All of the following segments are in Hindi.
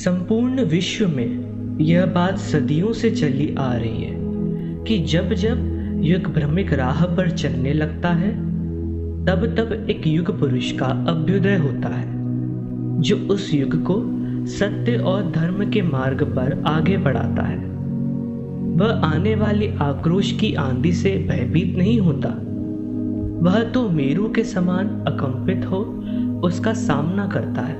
संपूर्ण विश्व में यह बात सदियों से चली आ रही है कि जब जब युग भ्रमिक राह पर चलने लगता है तब तब एक युग पुरुष का अभ्युदय होता है जो उस युग को सत्य और धर्म के मार्ग पर आगे बढ़ाता है। वह आने वाली आक्रोश की आंधी से भयभीत नहीं होता, वह तो मेरू के समान अकंपित हो उसका सामना करता है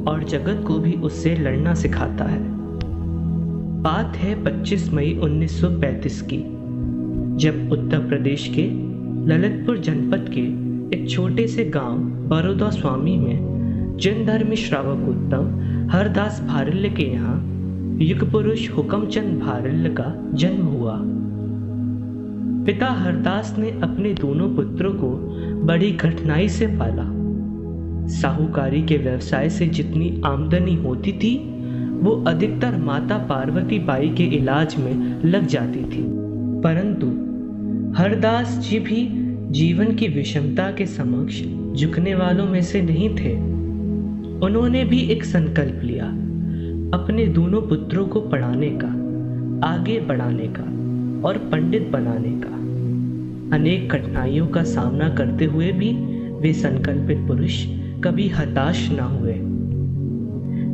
और जगत को भी उससे लड़ना सिखाता है। बात है 25 मई 1935 की, जब उत्तर प्रदेश के ललितपुर जनपद के एक छोटे से गांव बड़ौदा स्वामी में जैन धर्मी श्रावक उत्तम हरदास भारिल्ल के यहाँ युग पुरुष हुकमचंद भारिल्ल का जन्म हुआ। पिता हरदास ने अपने दोनों पुत्रों को बड़ी कठिनाई से पाला। साहूकारी के व्यवसाय से जितनी आमदनी होती थी वो अधिकतर माता पार्वती बाई के इलाज में लग जाती थी, परंतु हरदास जी भी जीवन की विषमता के समक्ष झुकने वालों में से नहीं थे। उन्होंने भी एक संकल्प लिया, अपने दोनों पुत्रों को पढ़ाने का, आगे बढ़ाने का और पंडित बनाने का। अनेक कठिनाइयों का सामना करते हुए भी वे संकल्पित पुरुष कभी हताश न हुए।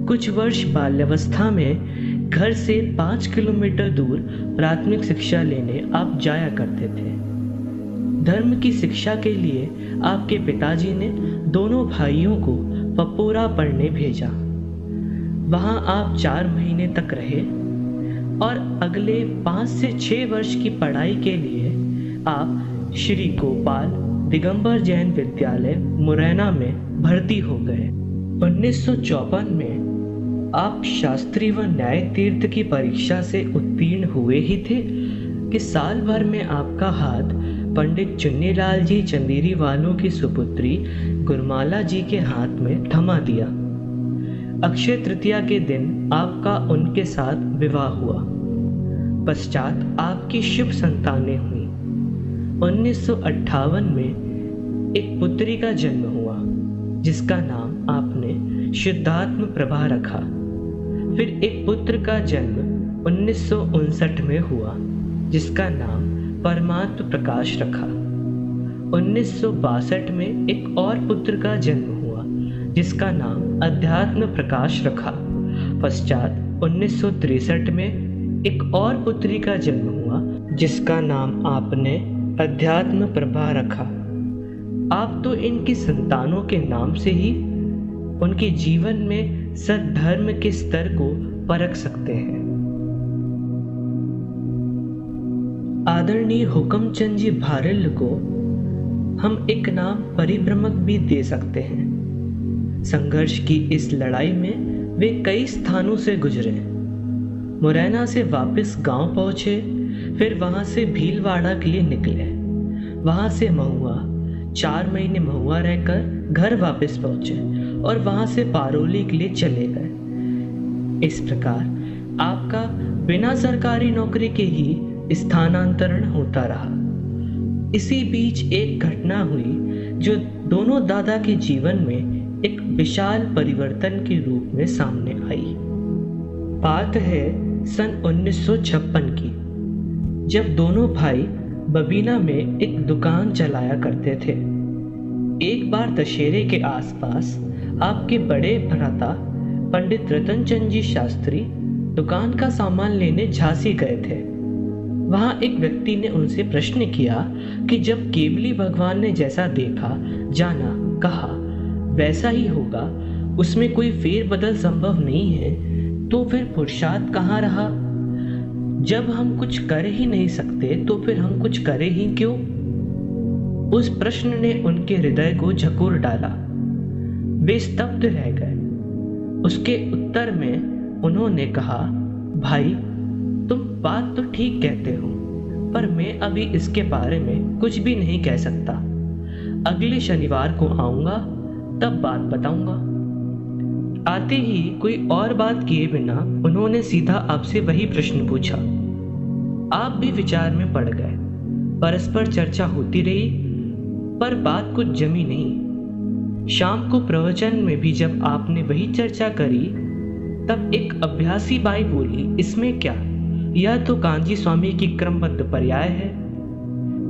कुछ वर्ष बाल्यावस्था में घर से 5 किलोमीटर दूर प्राथमिक शिक्षा लेने आप जाया करते थे। धर्म की शिक्षा के लिए आपके पिताजी ने दोनों भाइयों को पपोरा पढ़ने भेजा। वहां आप 4 महीने तक रहे और अगले 5 से 6 वर्ष की पढ़ाई के लिए आप श्री गोपाल दिगंबर जैन विद्यालय मुरैना में भर्ती हो गए। 1954 में आप शास्त्री व न्याय तीर्थ की परीक्षा से उत्तीर्ण हुए ही थे कि साल भर में आपका हाथ पंडित चुन्नीलाल जी चंदेरी वालों की सुपुत्री गुरमाला जी के हाथ में थमा दिया। अक्षय तृतीया के दिन आपका उनके साथ विवाह हुआ। पश्चात आपकी शुभ संतानें हुई। 1958 में एक पुत्री का जन्म हुआ जिसका नाम आपने शुद्धात्म प्रभा रखा। फिर एक पुत्र का जन्म 1959 में हुआ जिसका नाम परमात्म प्रकाश रखा। 1962 में एक और पुत्र का जन्म हुआ जिसका नाम अध्यात्म प्रकाश रखा। पश्चात 1963 में एक और पुत्री का जन्म हुआ जिसका नाम आपने अध्यात्म प्रभा रखा। आप तो इनकी संतानों के नाम से ही उनके जीवन में सद्धर्म के स्तर को परख सकते हैं। आदरणीय हुकमचंद जी भारिल्ल को हम एक नाम परिभ्रमक भी दे सकते हैं। संघर्ष की इस लड़ाई में वे कई स्थानों से गुजरे। मुरैना से वापस गांव पहुंचे, फिर वहां से भीलवाड़ा के लिए निकले। वहां से महुआ 4 महीने महुआ रहकर घर वापस पहुंचे और वहां से पारोली के लिए चले गए। इस प्रकार आपका बिना सरकारी नौकरी के ही स्थानांतरण होता रहा। इसी बीच एक घटना हुई जो दोनों दादा के जीवन में एक विशाल परिवर्तन के रूप में सामने आई। बात है सन 1956 की, जब दोनों भाई बबीना में एक दुकान चलाया करते थे। एक बार दशहरे के आसपास आपके बड़े भ्राता पंडित रतनचंद जी शास्त्री दुकान का सामान लेने झांसी गए थे। वहां एक व्यक्ति ने उनसे प्रश्न किया कि जब केवली भगवान ने जैसा देखा, जाना, कहा वैसा ही होगा, उसमें कोई फेरबदल संभव नहीं है, तो फिर पुरुषार्थ कहाँ रहा? जब हम कुछ कर ही नहीं सकते तो फिर हम कुछ करें ही क्यों? उस प्रश्न ने उनके हृदय को झकोर डाला। वे स्तब्ध रह गए। उसके उत्तर में उन्होंने कहा, भाई तुम बात तो ठीक कहते हो, पर मैं अभी इसके बारे में कुछ भी नहीं कह सकता। अगले शनिवार को आऊंगा, तब बात बताऊंगा। आते ही कोई और बात किए बिना उन्होंने सीधा आपसे वही प्रश्न पूछा। आप भी विचार में पड़ गए। परस्पर चर्चा होती रही, पर बात कुछ जमी नहीं। शाम को प्रवचन में भी जब आपने वही चर्चा करी तब एक अभ्यासी बाई बोली, इसमें क्या, यह तो कांजी स्वामी की क्रमबद्ध पर्याय है।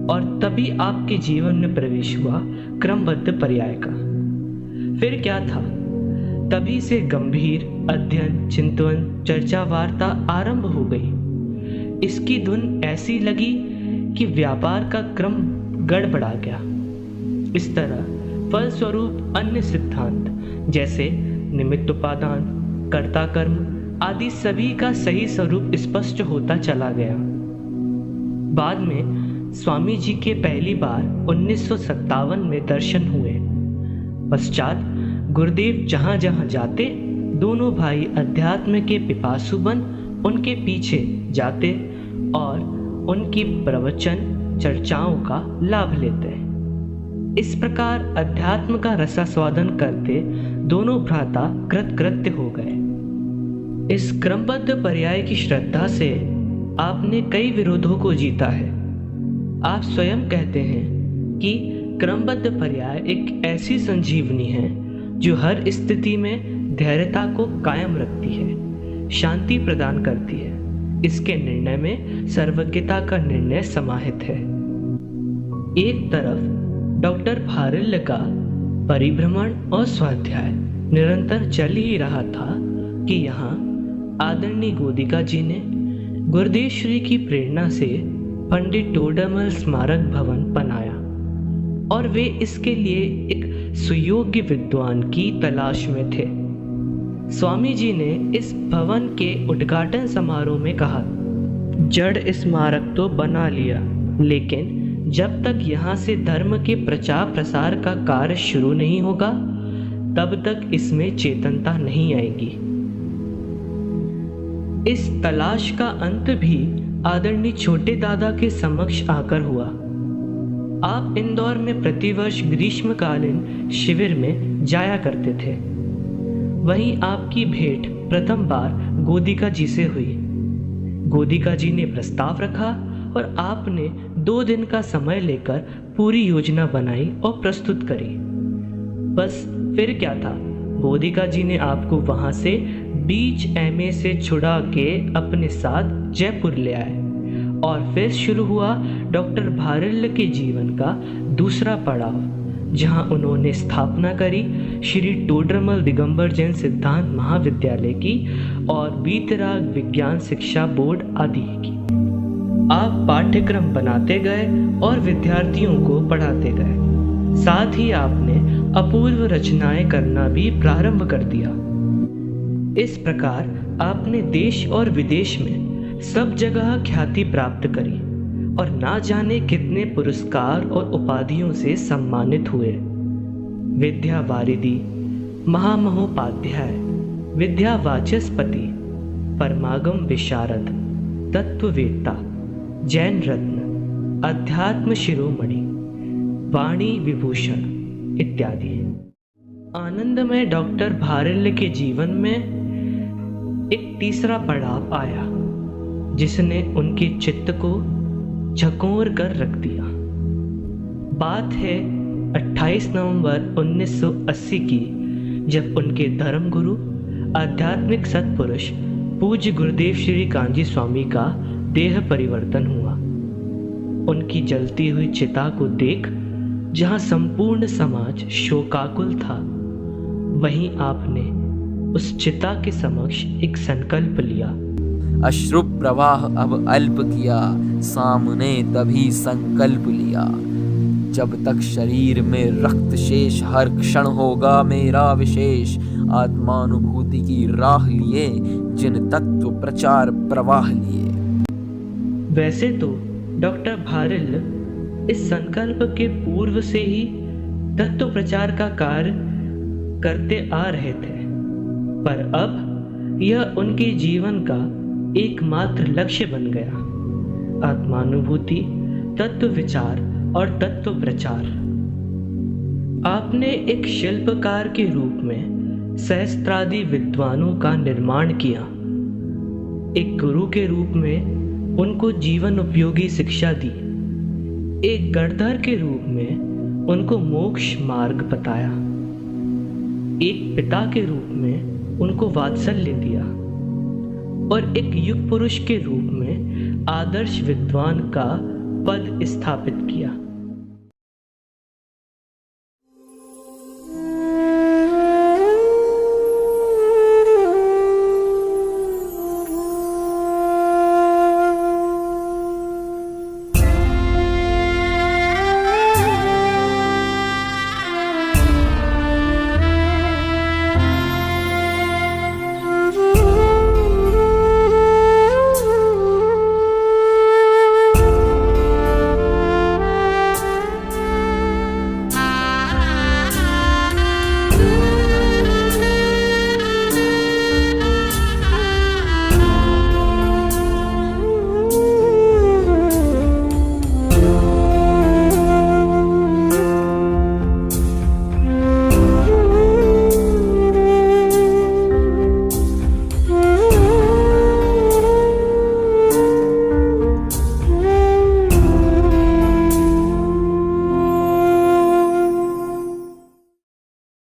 और तभी आपके जीवन में प्रवेश हुआ क्रमबद्ध पर्याय का। फिर क्या था, तभी से गंभीर अध्ययन, चिंतन, चर्चा, वार्ता आरंभ हो गई। इसकी धुन ऐसी लगी कि व्यापार का क्रम गड़बड़ा गया। इस तरह फलस्वरूप अन्य सिद्धांत जैसे निमित्तोपादान, कर्ता कर्म आदि सभी का सही स्वरूप स्पष्ट होता चला गया। बाद में स्वामी जी के पहली बार 1957 में दर्शन हुए। पश्चात गुरुदेव जहाँ जहाँ जाते, दोनों भाई अध्यात्म के पिपासु बन उनके पीछे जाते और उनकी प्रवचन चर्चाओं का लाभ लेते। इस प्रकार अध्यात्म का रसास्वादन करते दोनों भ्राता कृतकृत्य हो गए। इस क्रमबद्ध पर्याय की श्रद्धा से आपने कई विरोधों को जीता है। आप स्वयं कहते हैं कि क्रमबद्ध पर्याय एक ऐसी संजीवनी है जो हर स्थिति में धैर्यता को कायम रखती है, शांति प्रदान करती है। इसके निर्णय में सर्वज्ञता का निर्णय समाहित है। एक तरफ डॉक्टर भारिल्ल का परिभ्रमण और स्वाध्याय निरंतर चल ही रहा था कि यहाँ आदरणीय गोदिका जी ने गुरुदेव श्री की प्रेरणा से पंडित टोडरमल स्मारक भवन बनाया और वे इसके लिए एक सुयोग्य विद्वान की तलाश में थे। स्वामी जी ने इस भवन के उद्घाटन समारोह में कहा, जड़ स्मारक तो बना लिया, लेकिन जब तक यहाँ से धर्म के प्रचार प्रसार का कार्य शुरू नहीं होगा तब तक इसमें चेतनता नहीं आएगी। इस तलाश का अंत भी आदरणीय छोटे दादा के समक्ष आकर हुआ। आप इंदौर में प्रतिवर्ष ग्रीष्मकालीन शिविर में जाया करते थे। वहीं आपकी भेंट प्रथम बार गोदिका जी से हुई। गोदिका जी ने प्रस्ताव रखा और आपने 2 दिन का समय लेकर पूरी योजना बनाई और प्रस्तुत करी। बस फिर क्या था, गोदिका जी ने आपको वहां से बीच एमए से छुड़ा के अपने साथ जयपुर ले आए और फिर शुरू हुआ डॉक्टर भारिल्ल के जीवन का दूसरा पड़ाव, जहां उन्होंने स्थापना करी श्री टोडरमल दिगंबर जैन सिद्धांत महाविद्यालय की और वीतराग विज्ञान शिक्षा बोर्ड आदि की। आप पाठ्यक्रम बनाते गए और विद्यार्थियों को पढ़ाते गए। साथ ही आपने अपूर्व रचनाएं करना भी प्रारंभ कर दिया। इस प्रकार आपने देश और विदेश में सब जगह ख्याति प्राप्त करी और ना जाने कितने पुरस्कार और उपाधियों से सम्मानित हुए। विद्या वारिधि, महामहोपाध्याय, विद्या वाचस्पति, परमागम विशारद, तत्ववेत्ता, जैन रत्न, अध्यात्म शिरोमणि, वाणी विभूषण इत्यादि। आनंदमय डॉक्टर भारिल्ल के जीवन में एक तीसरा पड़ाव आया जिसने उनके चित्त को झकोर कर रख दिया। बात है 28 नवंबर 1980 की, जब उनके धर्मगुरु आध्यात्मिक सत्पुरुष पूज्य गुरुदेव श्री कांजी स्वामी का देह परिवर्तन हुआ। उनकी जलती हुई चिता को देख जहां संपूर्ण समाज शोकाकुल था, वहीं आपने उस चिता के समक्ष एक संकल्प लिया। अश्रु प्रवाह अब अल्प किया, सामने तभी संकल्प लिया। जब तक शरीर में रक्त शेष, हर क्षण होगा मेरा विशेष। आत्मानुभूति की राह लिए, जिन तत्व प्रचार प्रवाह लिए। वैसे तो डॉक्टर भारिल्ल इस संकल्प के पूर्व से ही तत्व प्रचार का कार्य करते आ रहे थे, पर अब यह उनके जीवन का एकमात्र लक्ष्य बन गया। आत्मानुभूति, तत्व विचार और तत्व प्रचार। आपने एक शिल्पकार के रूप में सहस्त्रादि विद्वानों का निर्माण किया। एक गुरु के रूप में उनको जीवन उपयोगी शिक्षा दी। एक गणधर के रूप में उनको मोक्ष मार्ग बताया। एक पिता के रूप में उनको वात्सल्य दिया और एक युग पुरुष के रूप में आदर्श विद्वान का पद स्थापित किया।